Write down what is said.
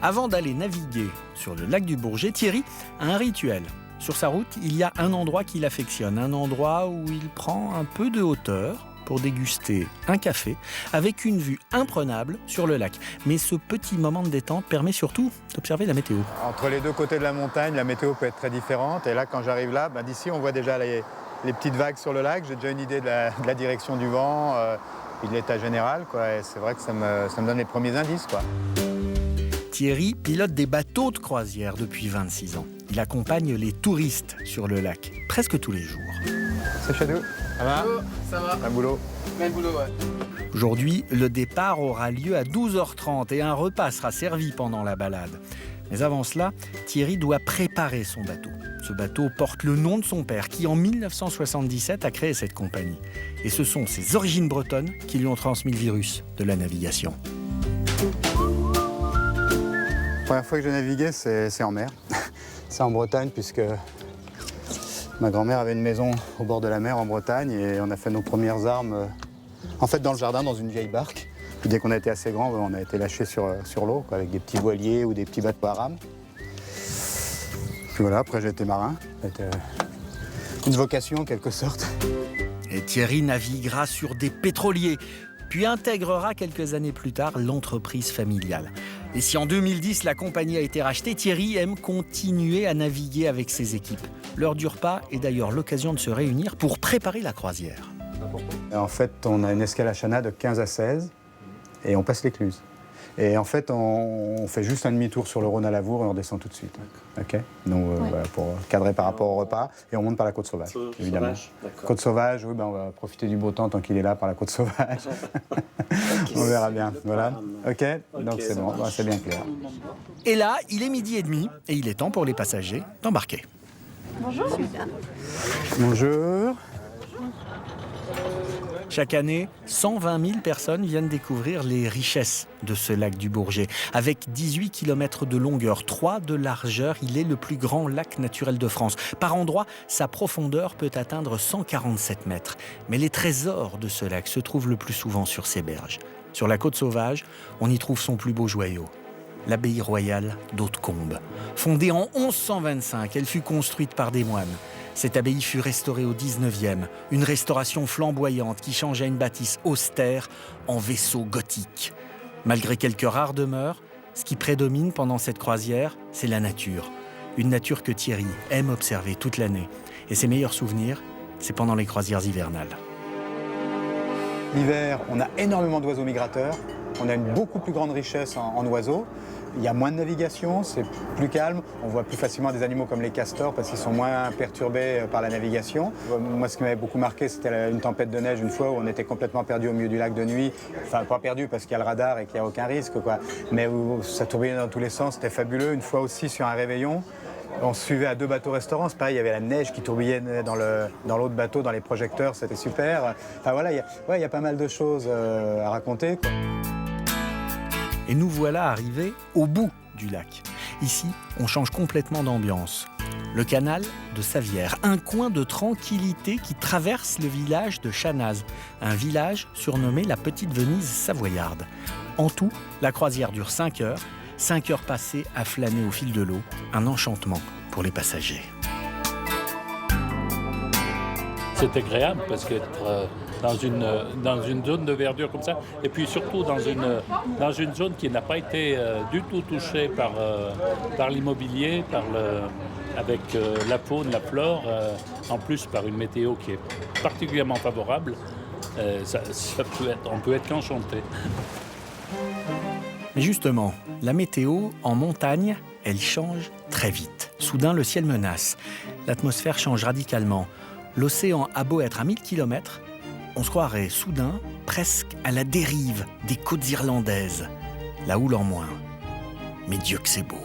Avant d'aller naviguer sur le lac du Bourget, Thierry a un rituel. Sur sa route, il y a un endroit qu'il affectionne, un endroit où il prend un peu de hauteur pour déguster un café avec une vue imprenable sur le lac. Mais ce petit moment de détente permet surtout d'observer la météo. Entre les deux côtés de la montagne, la météo peut être très différente. Et là, quand j'arrive là, d'ici, on voit déjà les petites vagues sur le lac. J'ai déjà une idée de la direction du vent et de l'état général, quoi. Et c'est vrai que ça me donne les premiers indices, quoi. Thierry pilote des bateaux de croisière depuis 26 ans. Il accompagne les touristes sur le lac, presque tous les jours. C'est chez nous. Ça va ? Ça va. Un boulot. Même boulot, ouais. Aujourd'hui, le départ aura lieu à 12h30 et un repas sera servi pendant la balade. Mais avant cela, Thierry doit préparer son bateau. Ce bateau porte le nom de son père qui, en 1977, a créé cette compagnie. Et ce sont ses origines bretonnes qui lui ont transmis le virus de la navigation. La première fois que j'ai navigué, c'est en mer. C'est en Bretagne, puisque ma grand-mère avait une maison au bord de la mer en Bretagne et on a fait nos premières armes en fait dans le jardin, dans une vieille barque. Puis dès qu'on a été assez grand, on a été lâché sur l'eau, quoi, avec des petits voiliers ou des petits bateaux à rame. Puis voilà, après j'ai été marin. C'était une vocation en quelque sorte. Et Thierry naviguera sur des pétroliers, puis intégrera quelques années plus tard l'entreprise familiale. Et si en 2010 la compagnie a été rachetée, Thierry aime continuer à naviguer avec ses équipes. L'heure du repas est d'ailleurs l'occasion de se réunir pour préparer la croisière. Et en fait, on a une escale à Chana de 15 à 16 et on passe l'écluse. Et en fait, on fait juste un demi-tour sur le Rhône à Lavour et on descend tout de suite. Okay, donc voilà, pour cadrer par rapport au repas. Et on monte par la côte sauvage, évidemment. Côte sauvage, oui, on va profiter du beau temps tant qu'il est là par la côte sauvage. On verra bien. Voilà. Ok, donc c'est bon, c'est bien clair. Et là, il est 12h30 et il est temps pour les passagers d'embarquer. Bonjour, Suzanne. Bonjour. Chaque année, 120 000 personnes viennent découvrir les richesses de ce lac du Bourget. Avec 18 km de longueur, 3 de largeur, il est le plus grand lac naturel de France. Par endroits, sa profondeur peut atteindre 147 mètres. Mais les trésors de ce lac se trouvent le plus souvent sur ses berges. Sur la côte sauvage, on y trouve son plus beau joyau, l'abbaye royale d'Hautecombe. Fondée en 1125, elle fut construite par des moines. Cette abbaye fut restaurée au 19e, une restauration flamboyante qui changea une bâtisse austère en vaisseau gothique. Malgré quelques rares demeures, ce qui prédomine pendant cette croisière, c'est la nature. Une nature que Thierry aime observer toute l'année. Et ses meilleurs souvenirs, c'est pendant les croisières hivernales. L'hiver, on a énormément d'oiseaux migrateurs. On a une beaucoup plus grande richesse en oiseaux. Il y a moins de navigation, c'est plus calme. On voit plus facilement des animaux comme les castors parce qu'ils sont moins perturbés par la navigation. Moi, ce qui m'avait beaucoup marqué, c'était une tempête de neige une fois où on était complètement perdu au milieu du lac de nuit. Enfin, pas perdu parce qu'il y a le radar et qu'il n'y a aucun risque, quoi. Mais où ça tourbillonnait dans tous les sens, c'était fabuleux. Une fois aussi sur un réveillon, on se suivait à 2 bateaux-restaurants. C'est pareil, il y avait la neige qui tourbillonnait dans l'autre bateau, dans les projecteurs, c'était super. Enfin voilà, il y a pas mal de choses à raconter, quoi. Et nous voilà arrivés au bout du lac. Ici, on change complètement d'ambiance. Le canal de Savières, un coin de tranquillité qui traverse le village de Chanaz, un village surnommé la Petite Venise savoyarde. En tout, la croisière dure 5 heures. 5 heures passées à flâner au fil de l'eau, un enchantement pour les passagers. C'est agréable parce qu'être dans une zone de verdure comme ça, et puis surtout dans une zone qui n'a pas été du tout touchée par l'immobilier, avec la faune, la flore, en plus par une météo qui est particulièrement favorable, on peut être qu'enchanté. Mais justement, la météo en montagne, elle change très vite. Soudain, le ciel menace. L'atmosphère change radicalement. L'océan a beau être à 1000 km, on se croirait soudain presque à la dérive des côtes irlandaises. La houle en moins. Mais Dieu que c'est beau.